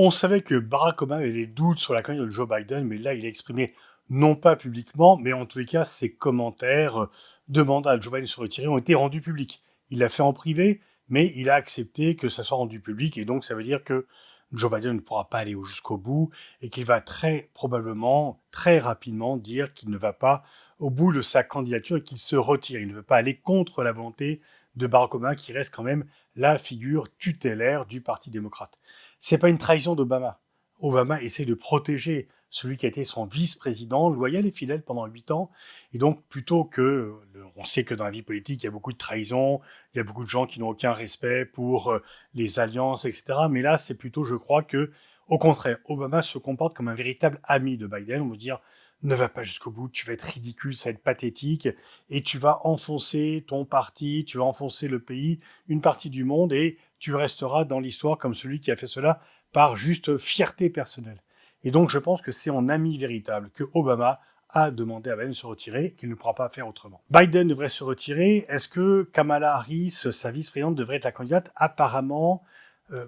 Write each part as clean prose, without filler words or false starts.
On savait que Barack Obama avait des doutes sur la candidature de Joe Biden, mais là, il a exprimé, non pas publiquement, mais en tous les cas, ses commentaires demandant à Joe Biden de se retirer ont été rendus publics. Il l'a fait en privé, mais il a accepté que ça soit rendu public, et donc ça veut dire que Joe Biden ne pourra pas aller jusqu'au bout, et qu'il va très probablement, très rapidement dire qu'il ne va pas au bout de sa candidature et qu'il se retire. Il ne veut pas aller contre la volonté de Barack Obama, qui reste quand même la figure tutélaire du Parti démocrate. C'est pas une trahison d'Obama. Obama essaie de protéger celui qui a été son vice-président, loyal et fidèle pendant 8 ans. Et donc, plutôt que, on sait que dans la vie politique, il y a beaucoup de trahison, il y a beaucoup de gens qui n'ont aucun respect pour les alliances, etc. Mais là, c'est plutôt, je crois que, au contraire, Obama se comporte comme un véritable ami de Biden. On veut dire, ne va pas jusqu'au bout, tu vas être ridicule, ça va être pathétique, et tu vas enfoncer ton parti, tu vas enfoncer le pays, une partie du monde, et tu resteras dans l'histoire comme celui qui a fait cela par juste fierté personnelle. Et donc, je pense que c'est en ami véritable que Obama a demandé à Biden de se retirer, qu'il ne pourra pas faire autrement. Biden devrait se retirer. Est-ce que Kamala Harris, sa vice-présidente, devrait être la candidate? Apparemment,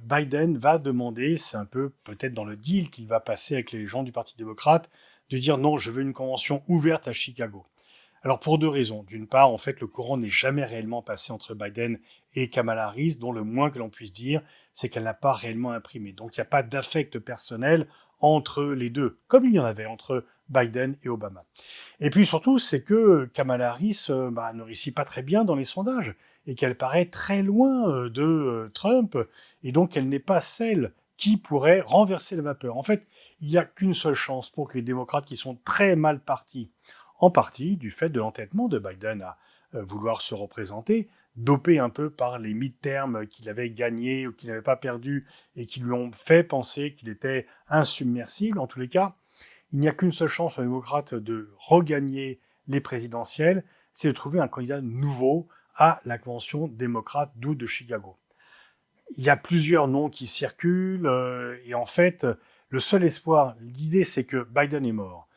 Biden va demander, c'est un peu peut-être dans le deal qu'il va passer avec les gens du Parti démocrate, de dire non, je veux une convention ouverte à Chicago. Alors pour deux raisons. D'une part, en fait, le courant n'est jamais réellement passé entre Biden et Kamala Harris, dont le moins que l'on puisse dire, c'est qu'elle n'a pas réellement imprimé. Donc il n'y a pas d'affect personnel entre les deux, comme il y en avait entre Biden et Obama. Et puis surtout, c'est que Kamala Harris ne réussit pas très bien dans les sondages et qu'elle paraît très loin de Trump, et donc elle n'est pas celle qui pourrait renverser la vapeur. En fait, il n'y a qu'une seule chance pour que les démocrates qui sont très mal partis, en partie du fait de l'entêtement de Biden à vouloir se représenter, dopé un peu par les midterms qu'il avait gagnés ou qu'il n'avait pas perdus et qui lui ont fait penser qu'il était insubmersible. En tous les cas, il n'y a qu'une seule chance aux démocrates de regagner les présidentielles, c'est de trouver un candidat nouveau à la convention démocrate d'août de Chicago. Il y a plusieurs noms qui circulent et en fait, le seul espoir, l'idée c'est que Biden est mort,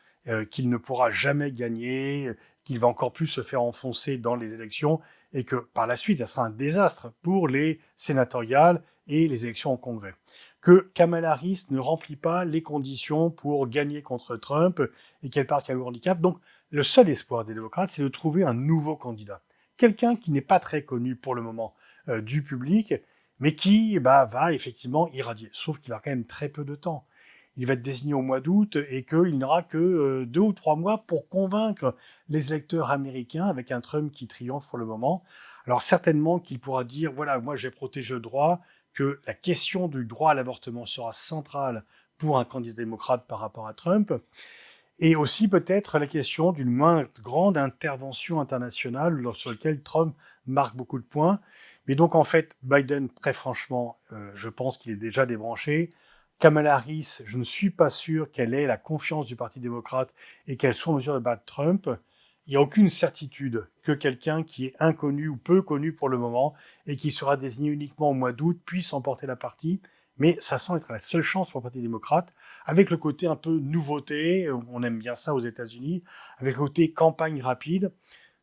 qu'il ne pourra jamais gagner, qu'il va encore plus se faire enfoncer dans les élections et que par la suite, ça sera un désastre pour les sénatoriales et les élections au Congrès. Que Kamala Harris ne remplit pas les conditions pour gagner contre Trump et qu'elle parte à handicap. Donc, le seul espoir des démocrates, c'est de trouver un nouveau candidat. Quelqu'un qui n'est pas très connu pour le moment du public, mais qui va effectivement irradier. Sauf qu'il a quand même très peu de temps. Il va être désigné au mois d'août et qu'il n'aura que 2 ou 3 mois pour convaincre les électeurs américains avec un Trump qui triomphe pour le moment. Alors certainement qu'il pourra dire, voilà, moi j'ai protégé le droit, que la question du droit à l'avortement sera centrale pour un candidat démocrate par rapport à Trump, et aussi peut-être la question d'une moins grande intervention internationale sur laquelle Trump marque beaucoup de points. Mais donc en fait, Biden, très franchement, je pense qu'il est déjà débranché. Kamala Harris, je ne suis pas sûr qu'elle ait la confiance du Parti démocrate et qu'elle soit en mesure de battre Trump. Il n'y a aucune certitude que quelqu'un qui est inconnu ou peu connu pour le moment et qui sera désigné uniquement au mois d'août puisse emporter la partie. Mais ça semble être la seule chance pour le Parti démocrate, avec le côté un peu nouveauté, on aime bien ça aux États-Unis, avec le côté campagne rapide.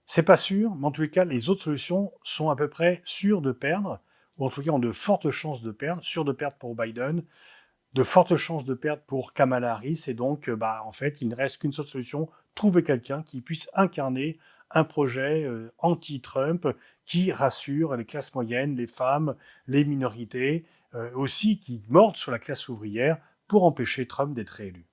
C'est pas sûr, mais en tous les cas, les autres solutions sont à peu près sûres de perdre, ou en tout cas ont de fortes chances de perdre, sûres de perdre pour Biden, de fortes chances de perdre pour Kamala Harris, et donc, en fait, il ne reste qu'une seule solution, trouver quelqu'un qui puisse incarner un projet anti-Trump qui rassure les classes moyennes, les femmes, les minorités, aussi qui morde sur la classe ouvrière pour empêcher Trump d'être réélu.